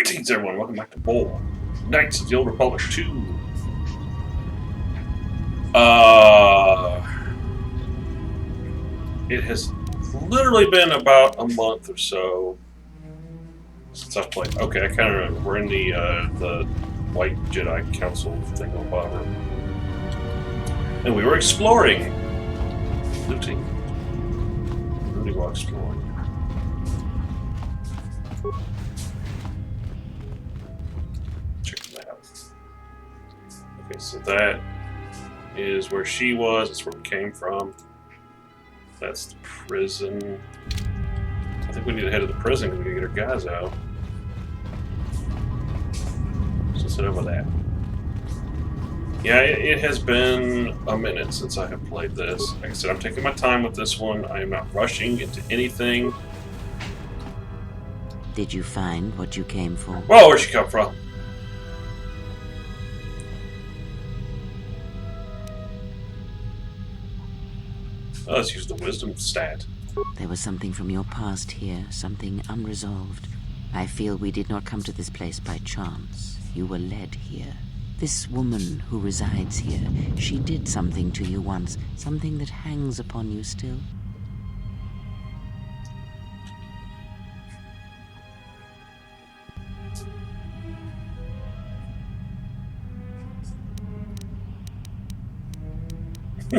Greetings, everyone. Welcome back to Bull Knights of the Old Republic 2. It has literally been about a month or so since I've played. Okay, I kind of remember. We're in the White Jedi Council thing on Bobber, and we were exploring, looting while exploring. Check the map. Okay, so that is where she was. That's where we came from. That's the prison. I think we need to head to the prison because we gotta get our guys out. So let's head over that. Yeah, it has been a minute since I have played this. Like I said, I'm taking my time with this one. I am not rushing into anything. Did you find what you came for? Well, where'd she come from? Oh, let's use the wisdom stat. There was something from your past here, something unresolved. I feel we did not come to this place by chance. You were led here. This woman who resides here, she did something to you once, something that hangs upon you still.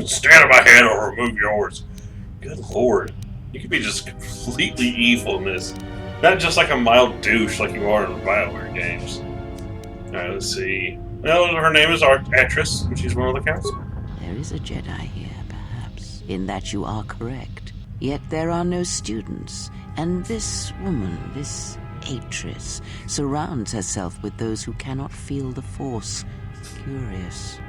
Stand on my head or remove yours. Good lord. You could be just completely evil in this. Not just like a mild douche like you are in the BioWare games. Alright, let's see. Well, her name is Actress, and she's one of the council. There is a Jedi here, perhaps, in that you are correct. Yet there are no students, and this woman, this Actress, surrounds herself with those who cannot feel the Force. Curious.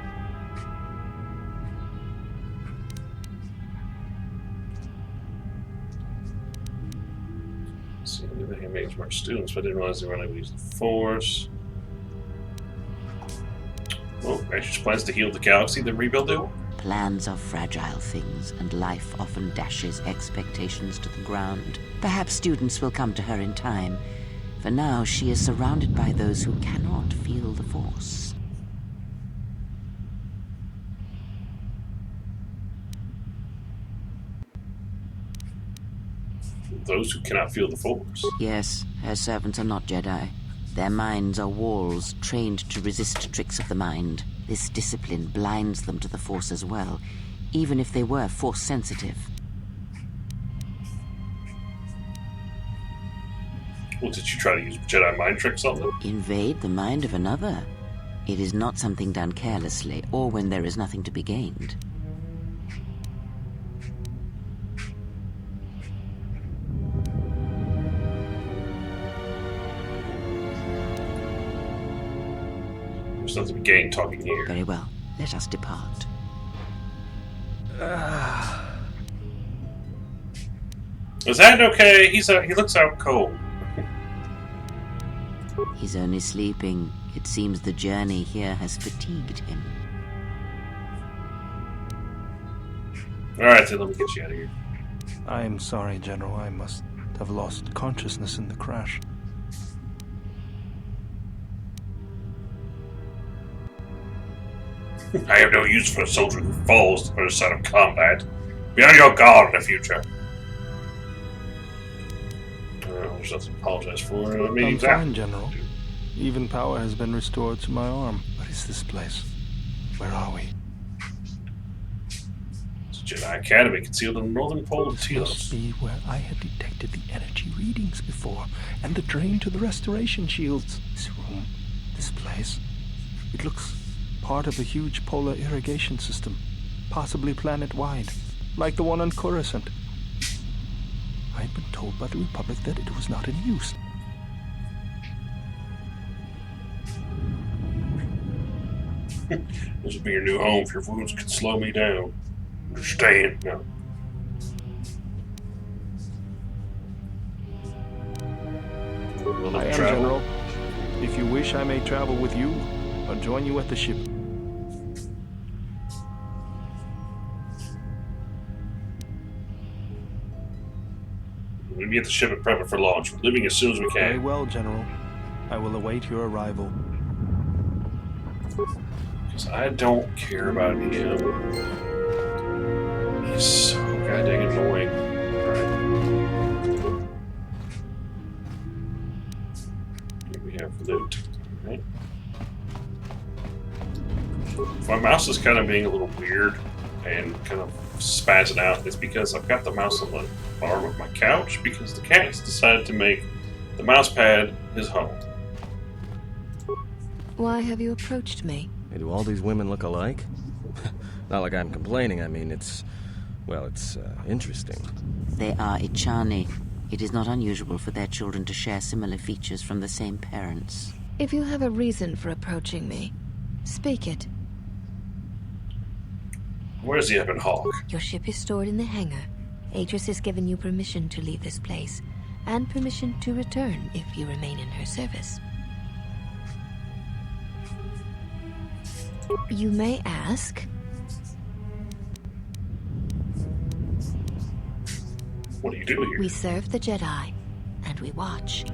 See, they made smart students, but I didn't realize they were unable to use the Force. Well, Actress plans to heal the galaxy, then rebuild it. Plans are fragile things, and life often dashes expectations to the ground. Perhaps students will come to her in time. For now, she is surrounded by those who cannot feel the Force. Those who cannot feel the Force. Yes, her servants are not Jedi. Their minds are walls, trained to resist tricks of the mind. This discipline blinds them to the Force as well, even if they were Force-sensitive. Well, did you try to use Jedi mind tricks on them? Invade the mind of another? It is not something done carelessly, or when there is nothing to be gained. There's nothing to be gained talking here. Very well. Let us depart. Is that okay? He looks out cold. He's only sleeping. It seems the journey here has fatigued him. Alright, then let me get you out of here. I'm sorry, General. I must have lost consciousness in the crash. I have no use for a soldier who falls to the first sign of combat. Be on your guard in the future. There's nothing to apologize for. I'm fine, General. Even power has been restored to my arm. What is this place? Where are we? It's a Jedi Academy concealed in the northern pole of This Telos. must be where I had detected the energy readings before, and the drain to the restoration shields. This room, this place, it looks part of a huge polar irrigation system, possibly planet-wide, like the one on Coruscant. I'd been told by the Republic that it was not in use. This would be your new home if your wounds could slow me down. Understand? No. I am, General. If you wish, I may travel with you, or join you at the ship. We'll be at the ship and prep it for launch. We're leaving as soon as we Very can. well, General. I will await your arrival. Because I don't care about him. He's so goddamn annoying. Alright. Here we have loot. Alright. My mouse is kind of being a little weird and kind of spazzing out. It's because I've got the mouse on the arm of my couch because the cat has decided to make the mouse pad his home. Why have you approached me? Hey, do all these women look alike? Not like I'm complaining, I mean, it's interesting. They are Ichani. It is not unusual for their children to share similar features from the same parents. If you have a reason for approaching me, speak it. Where's the Ebon Hawk? Your ship is stored in the hangar. Aegis has given you permission to leave this place, and permission to return if you remain in her service. You may ask, What do you do here? we serve the Jedi, and we watch.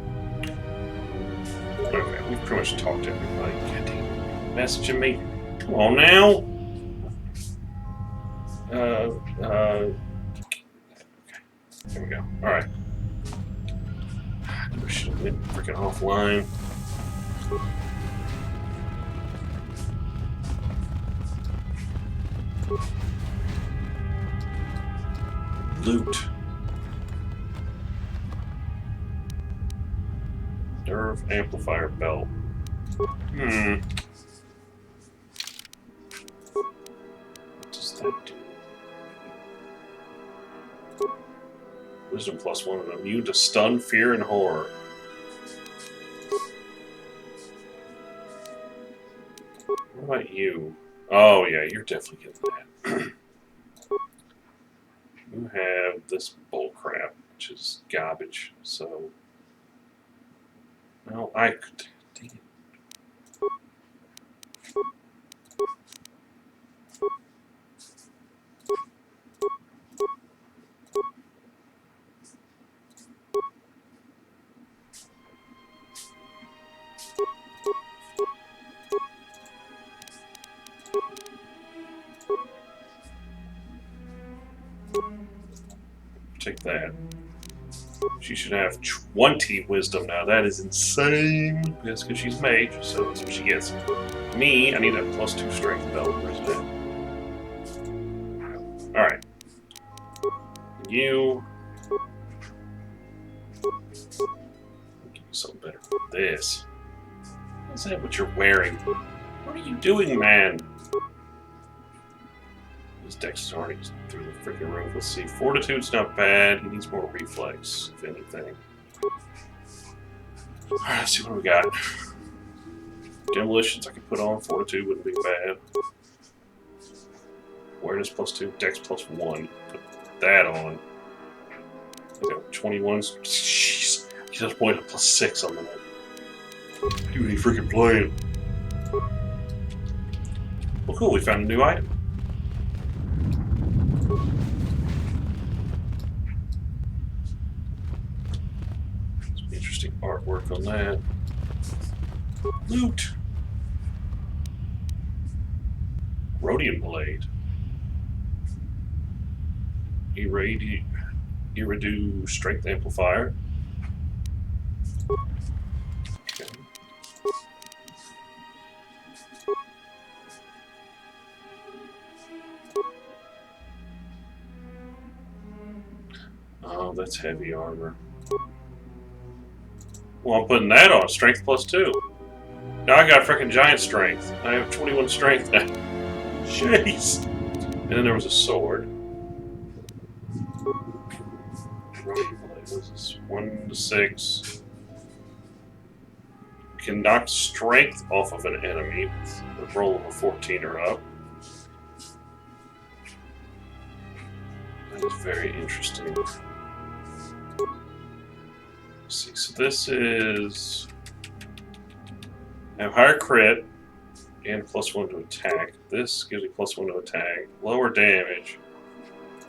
Okay, we've pretty much talked to everybody. God damn, messaging me. Come on now. Okay. Here we go. Alright. I should have been freaking offline. Loot. Nerve amplifier belt. What does that do? Wisdom +1 and immune to stun, fear, and horror. What about you? Oh yeah, you're definitely getting that. You have this bullcrap, which is garbage, so... Well, I could... Dang it. Take that. She should have 20 wisdom now. That is insane. That's because she's mage, so that's what she gets. Me, I need a +2 strength belt. Where's that? Alright. You. I'll give you something better than this. Is that what you're wearing? What are you doing, man? His dex is already through the freaking roof. Let's see. Fortitude's not bad. He needs more reflex, if anything. Alright, let's see what we got. Demolitions I can put on. Fortitude wouldn't be bad. Awareness +2. Dex +1. Put that on. I got 21s. Jeez. He just pointed a +6 on that. Dude, he freaking playing. Well, cool. We found a new item. Interesting artwork on that. Loot. Rhodium blade. Iridu strength amplifier. Okay. Oh, that's heavy armor. Well, I'm putting that on. Strength +2. Now I got freaking giant strength. I have 21 strength now. Jeez. And then there was a sword. What is this? 1 to 6. Can knock strength off of an enemy with a roll of a 14 or up. That is very interesting. See, so this is have higher crit and +1 to attack. This gives you +1 to attack, lower damage.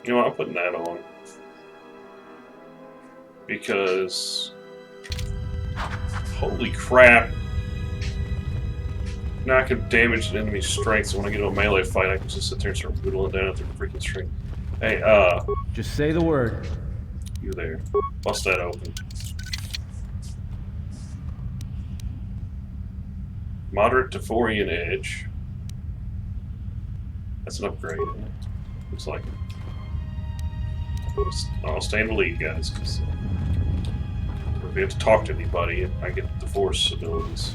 You know what? I'm putting that on because Holy crap. Now I can damage an enemy's strength, so when I get into a melee fight, I can just sit there and start whittling down at their freaking strength. Hey, Just say the word. you there. Bust that open. Moderate Devorian Edge. That's an upgrade, isn't it? Looks like it. I'll stay in the lead, guys, because if we have to talk to anybody, I get the Force abilities.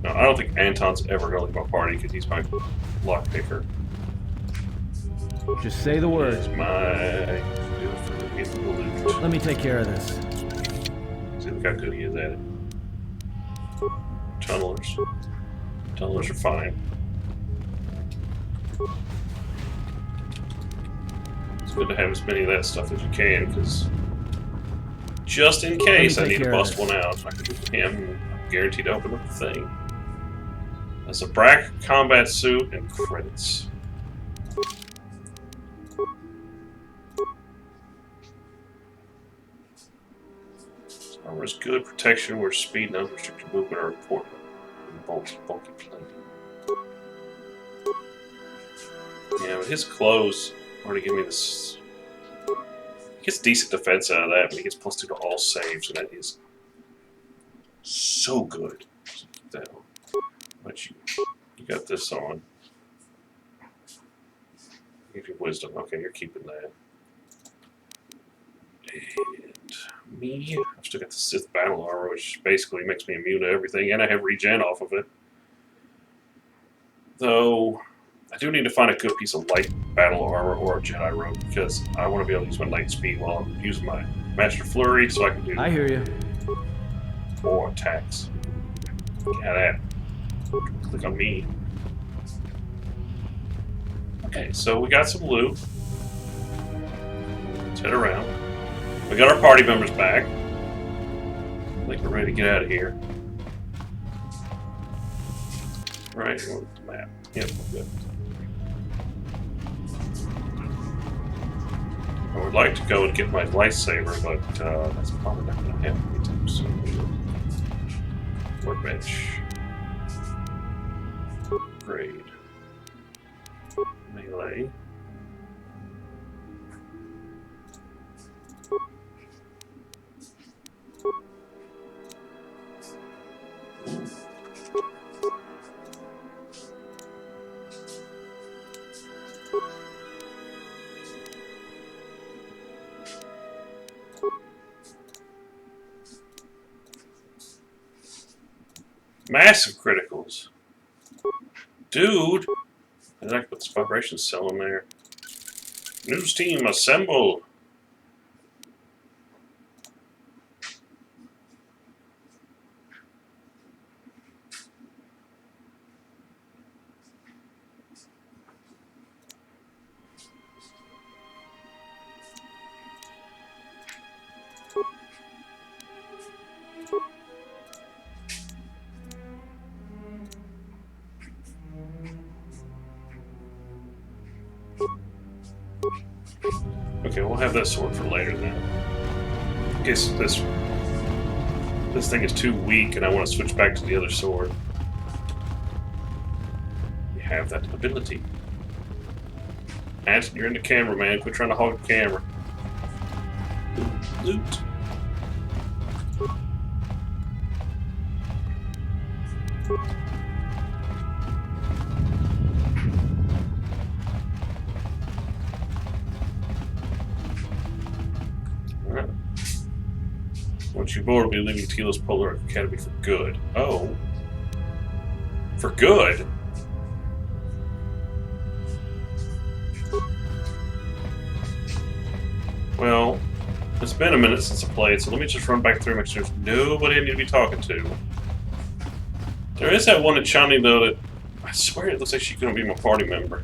No, I don't think Anton's ever going to leave my party because he's my lockpicker. Just say the word. He's my dude for getting the loot. Let me take care of this. See, look how good he is at it. Tunnelers. Tunnelers are fine. It's good to have as many of that stuff as you can, because just in case I need to bust one out, I can do him. I'm guaranteed to open up the thing. That's a Brack combat suit and credits. Armor is good. Protection where speed and unrestricted movement are important. Bulky plating. Yeah, but his clothes already give me this. He gets decent defense out of that, but he gets +2 to all saves, and that is so good. But you got this on. Give you wisdom. Okay, you're keeping that. And me, I've still got the Sith battle armor, which basically makes me immune to everything, and I have regen off of it. Though, I do need to find a good piece of light battle armor or a Jedi robe, because I want to be able to use my light speed while I'm using my Master Flurry, so I can do I hear you. more attacks. Get that. Click on me. Okay, so we got some loot. Let's head around. We got our party members back. I think we're ready to get out of here. Right, the map. Yep, we're good. I would like to go and get my lightsaber, but that's probably not going to happen anytime soon. Workbench. Upgrade. Melee. Massive criticals. Dude! I like put this vibration cell in there. News team, assemble! Okay, we'll have that sword for later then. In case this thing is too weak and I want to switch back to the other sword. We have that ability. Anson, you're in the camera, man. Quit trying to hog the camera. Loot. Once you board, we'll be leaving Telos Polar Academy for good. Oh. For good? Well, it's been a minute since I played, so let me just run back through and make sure there's nobody I need to be talking to. There is that one at Chani, though, that I swear it looks like she's going to be my party member.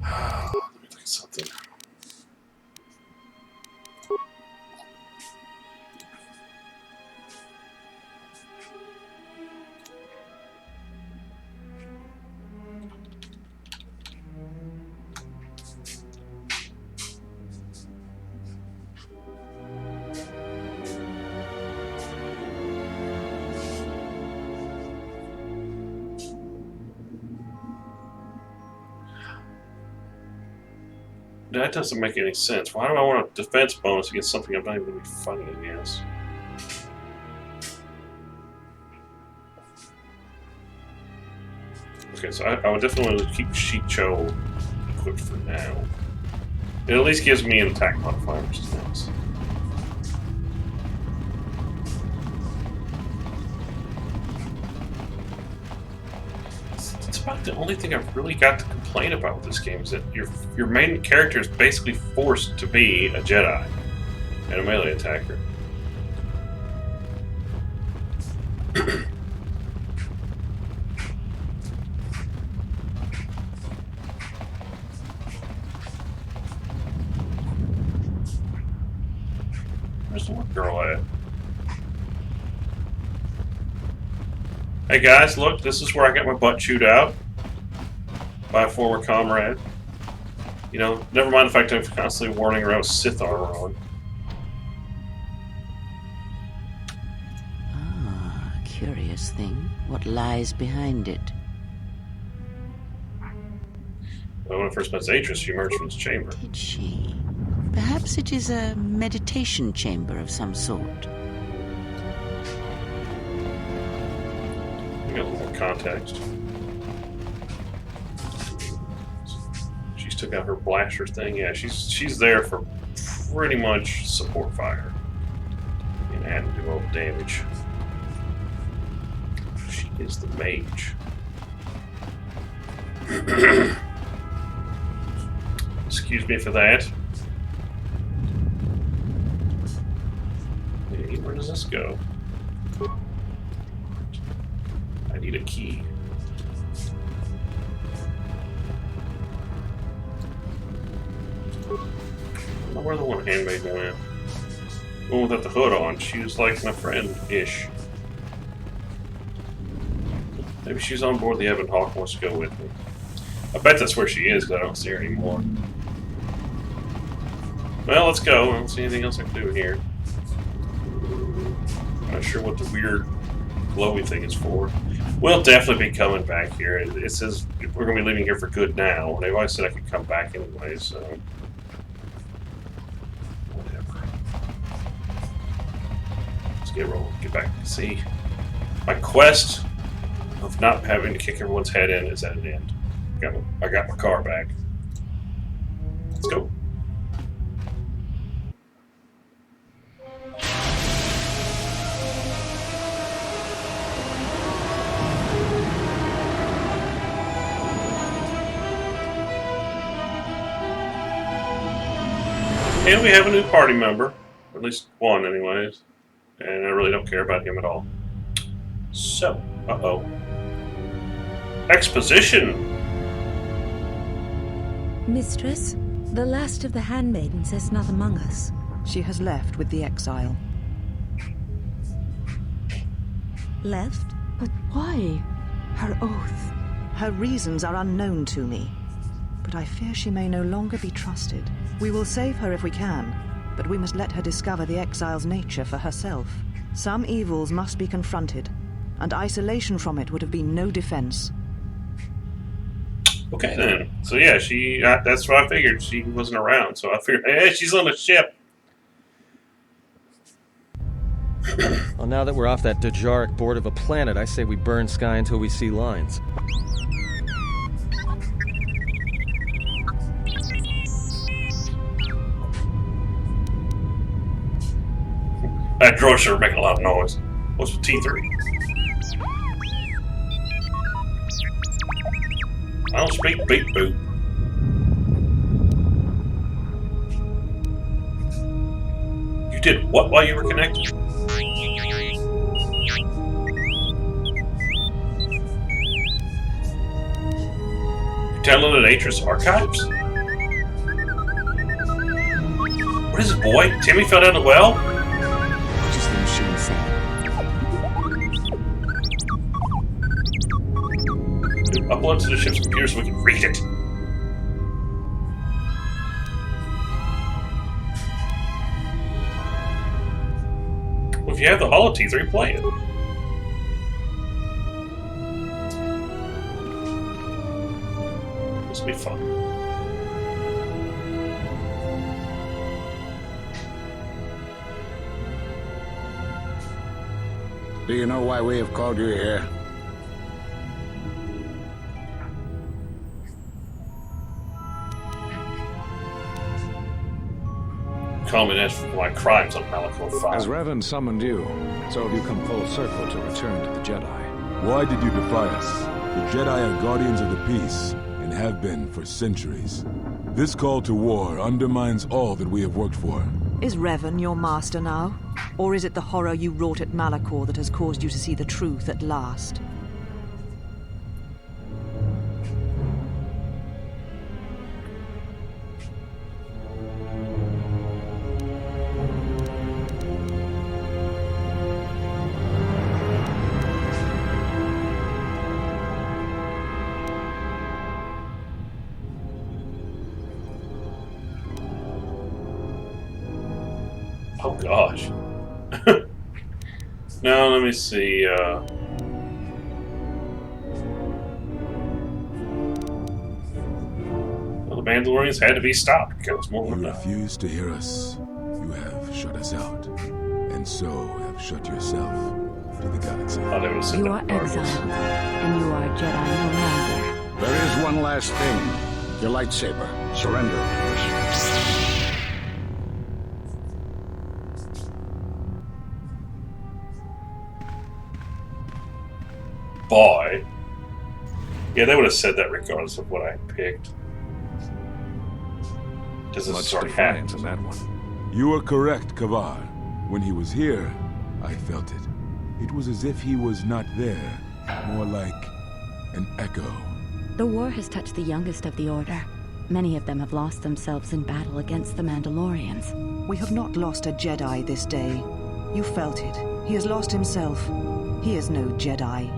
Let me look at something. That doesn't make any sense. Why do I want a defense bonus against something I'm not even going to be fighting against? Okay, so I would definitely want to keep Shicho equipped for now. It at least gives me an attack modifier, which is nice. It's about the only thing I've really got to complain about with this game is that your main character is basically forced to be a Jedi and a melee attacker. Where's the one girl at? Hey guys, look, this is where I got my butt chewed out by a former comrade. You know, never mind the fact I'm constantly warning around with Sith armor on. Ah, curious thing. What lies behind it? Well, when I first met Zatris, she emerged from this chamber. Did she? Perhaps it is a meditation chamber of some sort. Get a little more context. She's took out her blaster thing. Yeah, she's there for pretty much support fire and add to all the damage. She is the mage. Excuse me for that. Hey, where does this go? I need a key. I don't know where the one handmaiden went. The one without the hood on. She was like my friend-ish. Maybe she's on board the Ebon Hawk and wants to go with me. I bet that's where she is because I don't see her anymore. Well, let's go. I don't see anything else I can do here. Not sure what the weird glowy thing is for. We'll definitely be coming back here. It says we're going to be leaving here for good now. They've always said I could come back anyway, so... whatever. Let's get rolling. Get back. See? My quest of not having to kick everyone's head in is at an end. I got my car back. Let's go. And we have a new party member. At least one, anyways. And I really don't care about him at all. So, uh-oh. Exposition! Mistress, the last of the handmaidens is not among us. She has left with the exile. Left? But why? Her oath. Her reasons are unknown to me. But I fear she may no longer be trusted. We will save her if we can, but we must let her discover the exile's nature for herself. Some evils must be confronted, and isolation from it would have been no defense. Okay then. So yeah, that's what I figured. She wasn't around, so I figured, hey, she's on the ship. Well, now that we're off that Dejaric board of a planet, I say we burn sky until we see lines. That droid sure making a lot of noise. What's with T3? I don't speak beat boot. You did what while you were connected? You downloaded Atris archives? What is it, boy? Timmy fell down the well? Just the machine saying. Upload to the ship's computer so we can read it. Well, if you have the Holo T3, play it. This will be fun. Do you know why we have called you here? Culmination for my crimes on Malachor 5. As Revan summoned you, so have you come full circle to return to the Jedi. Why did you defy us? The Jedi are guardians of the peace, and have been for centuries. This call to war undermines all that we have worked for. Is Revan your master now? Or is it the horror you wrought at Malachor that has caused you to see the truth at last? Oh gosh. Now let me see. Well, the Mandalorians had to be stopped because more You were not. refuse to hear us. You have shut us out, and so have shut yourself to the galaxy. Oh, they would have said You that are regardless. exiled, and you are Jedi no longer. There is one last thing. Your lightsaber. Surrender it to us. Boy. Yeah, they would have said that regardless of what I picked. Because this Much is already defiance happened. in that one. You are correct, Kavar. When he was here, I felt it. It was as if he was not there, more like an echo. The war has touched the youngest of the Order. Many of them have lost themselves in battle against the Mandalorians. We have not lost a Jedi this day. You felt it. He has lost himself. He is no Jedi.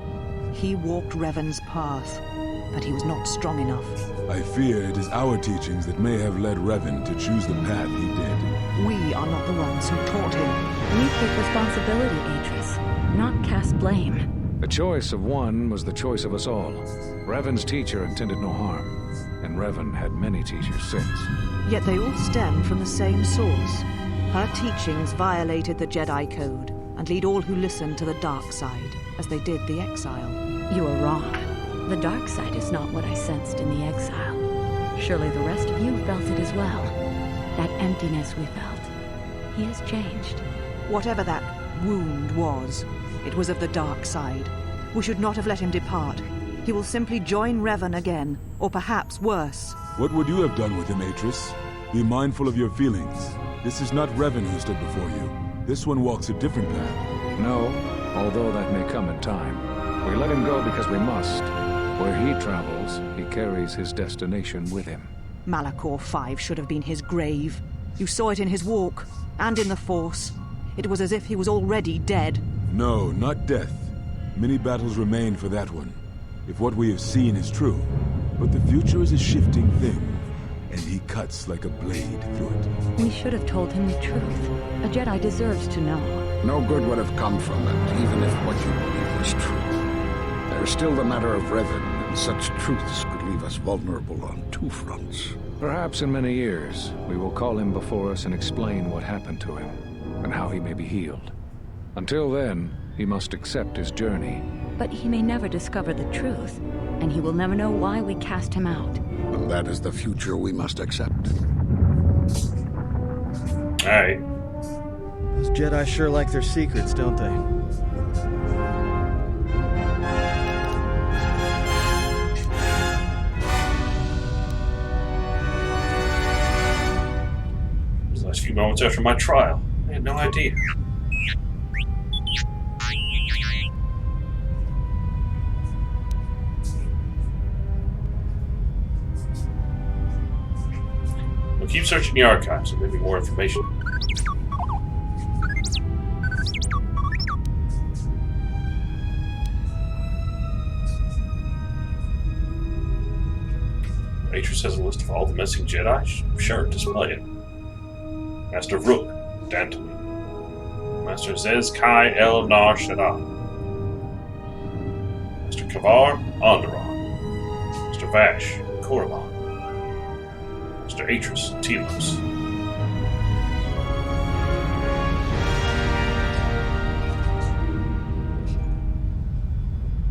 He walked Revan's path, but he was not strong enough. I fear it is our teachings that may have led Revan to choose the path he did. We are not the ones who taught him. We take responsibility, Atris, not cast blame. The choice of one was the choice of us all. Revan's teacher intended no harm, and Revan had many teachers since. Yet they all stem from the same source. Her teachings violated the Jedi Code and lead all who listen to the dark side, as they did the exile. You are wrong. The dark side is not what I sensed in the exile. Surely the rest of you felt it as well. That emptiness we felt. He has changed. Whatever that wound was, it was of the dark side. We should not have let him depart. He will simply join Revan again, or perhaps worse. What would you have done with him, Atris? Be mindful of your feelings. This is not Revan who stood before you. This one walks a different path. No, although that may come in time. We let him go because we must. Where he travels, he carries his destination with him. Malachor 5 should have been his grave. You saw it in his walk, and in the Force. It was as if he was already dead. No, not death. Many battles remain for that one, if what we have seen is true. But the future is a shifting thing, and he cuts like a blade through it. We should have told him the truth. A Jedi deserves to know. No good would have come from it, even if what you believe was true. There's still the matter of Revan, and such truths could leave us vulnerable on two fronts. Perhaps in many years, we will call him before us and explain what happened to him, and how he may be healed. Until then, he must accept his journey. But he may never discover the truth, and he will never know why we cast him out. And that is the future we must accept. Alright. Those Jedi sure like their secrets, don't they? Those last few moments after my trial. I had no idea. We'll keep searching the archives and maybe more information. Atris has a list of all the missing Jedi. Sure, display it. Master Rook, Dantooine. Master Zez Kai El Nar Shaddaa. Master Kavar, Onderon. Master Vash, Korriban. Master Atris, Telos.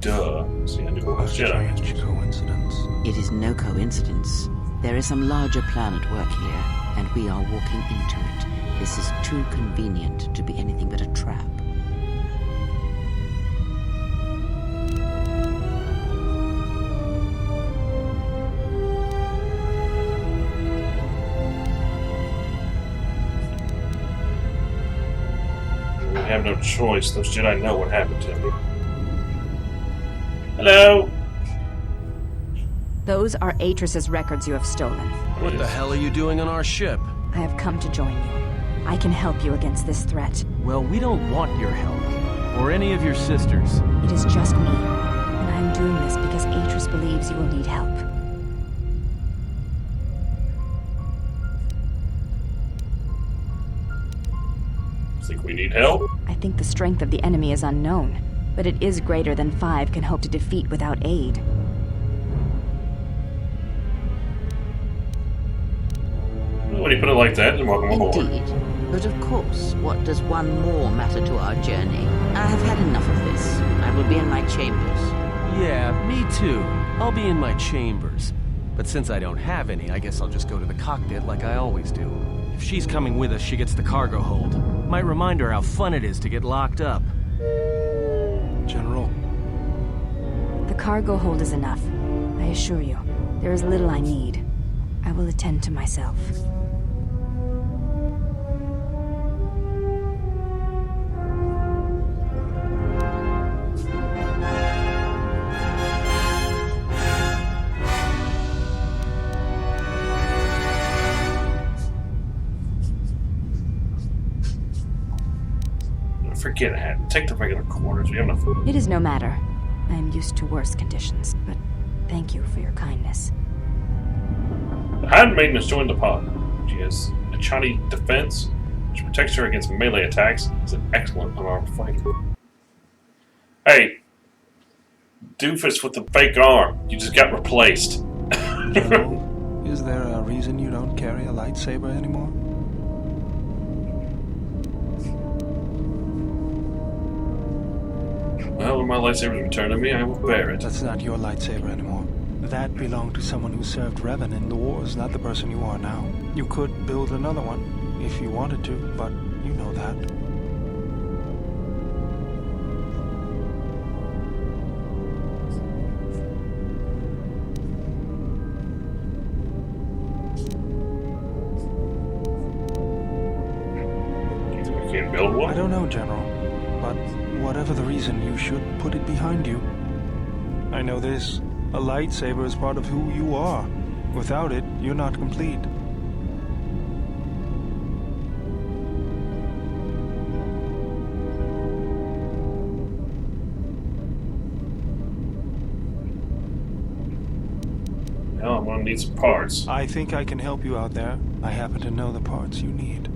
Duh. See, I knew it A was Jedi. strange coincidence. It is no coincidence. There is some larger plan at work here, and we are walking into it. This is too convenient to be anything but a trap. I have no choice. Those Jedi know what happened to me. Hello? Those are Atris's records you have stolen. What the hell are you doing on our ship? I have come to join you. I can help you against this threat. Well, we don't want your help. Or any of your sisters. It is just me. And I am doing this because Atris believes you will need help. Think we need help? I think the strength of the enemy is unknown, but it is greater than 5 can hope to defeat without aid. When you put it like that, then welcome aboard. Indeed. But of course, what does one more matter to our journey? I have had enough of this. I will be in my chambers. Yeah, me too. I'll be in my chambers. But since I don't have any, I guess I'll just go to the cockpit like I always do. If she's coming with us, she gets the cargo hold. Might remind her how fun it is to get locked up. General, The cargo hold is enough. I assure you, there is little I need. I will attend to myself. Forget it. Take the regular quarters. We have enough food. It is no matter. I am used to worse conditions, but thank you for your kindness. The handmaiden joined the pod. She has a Chani defense, which protects her against melee attacks. Is an excellent unarmed fighter. Hey, doofus with the fake arm. You just got replaced. General, is there a reason you don't carry a lightsaber anymore? Well, when my lightsaber is returned to me, I will bear it. That's not your lightsaber anymore. That belonged to someone who served Revan in the wars, not the person you are now. You could build another one, if you wanted to, but you know that. You think we can't build one? I don't know, General, but whatever the reason, you should put it behind you. I know this. A lightsaber is part of who you are. Without it, you're not complete. Well, I'm gonna need some parts. I think I can help you out there. I happen to know the parts you need.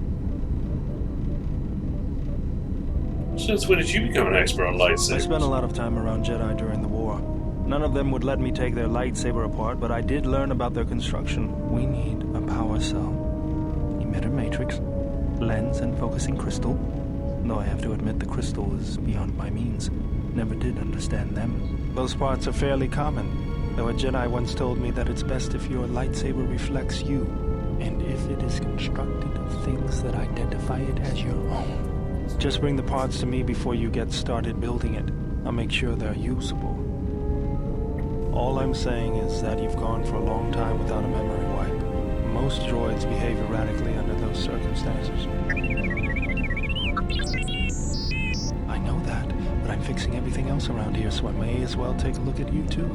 Since when did you become an expert on lightsabers? I spent a lot of time around Jedi during the war. None of them would let me take their lightsaber apart, but I did learn about their construction. We need a power cell, emitter matrix, lens and focusing crystal. Though I have to admit the crystal is beyond my means. Never did understand them. Those parts are fairly common, though a Jedi once told me that it's best if your lightsaber reflects you, and if it is constructed of things that identify it as your own. Just bring the parts to me before you get started building it. I'll make sure they're usable. All I'm saying is that you've gone for a long time without a memory wipe. Most droids behave erratically under those circumstances. I know that, but I'm fixing everything else around here, so I may as well take a look at you too.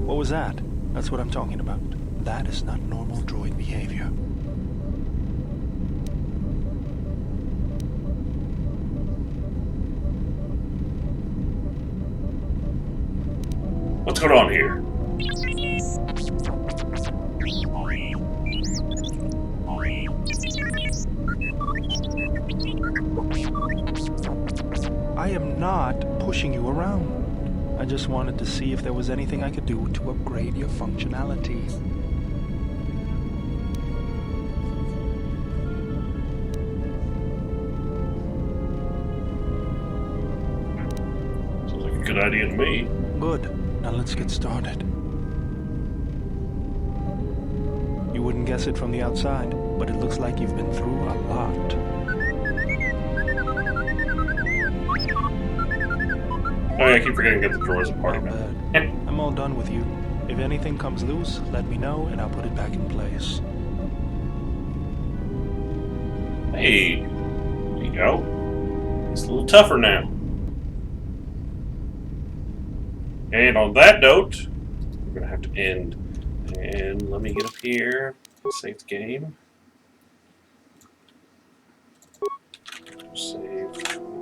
What was that? That's what I'm talking about. That is not normal droid behavior. What's going on here? I am not pushing you around. I just wanted to see if there was anything I could do to upgrade your functionality. good idea to me. Good. Now let's get started. You wouldn't guess it from the outside, but it looks like you've been through a lot. Oh yeah, I keep forgetting to get the drawers of party Not now. bad. I'm all done with you. If anything comes loose, let me know and I'll put it back in place. Hey, there you go. It's a little tougher now. And on that note, we're gonna have to end. And let me get up here, save the game. Save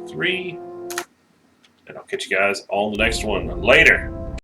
3. And I'll catch you guys on the next one. Later!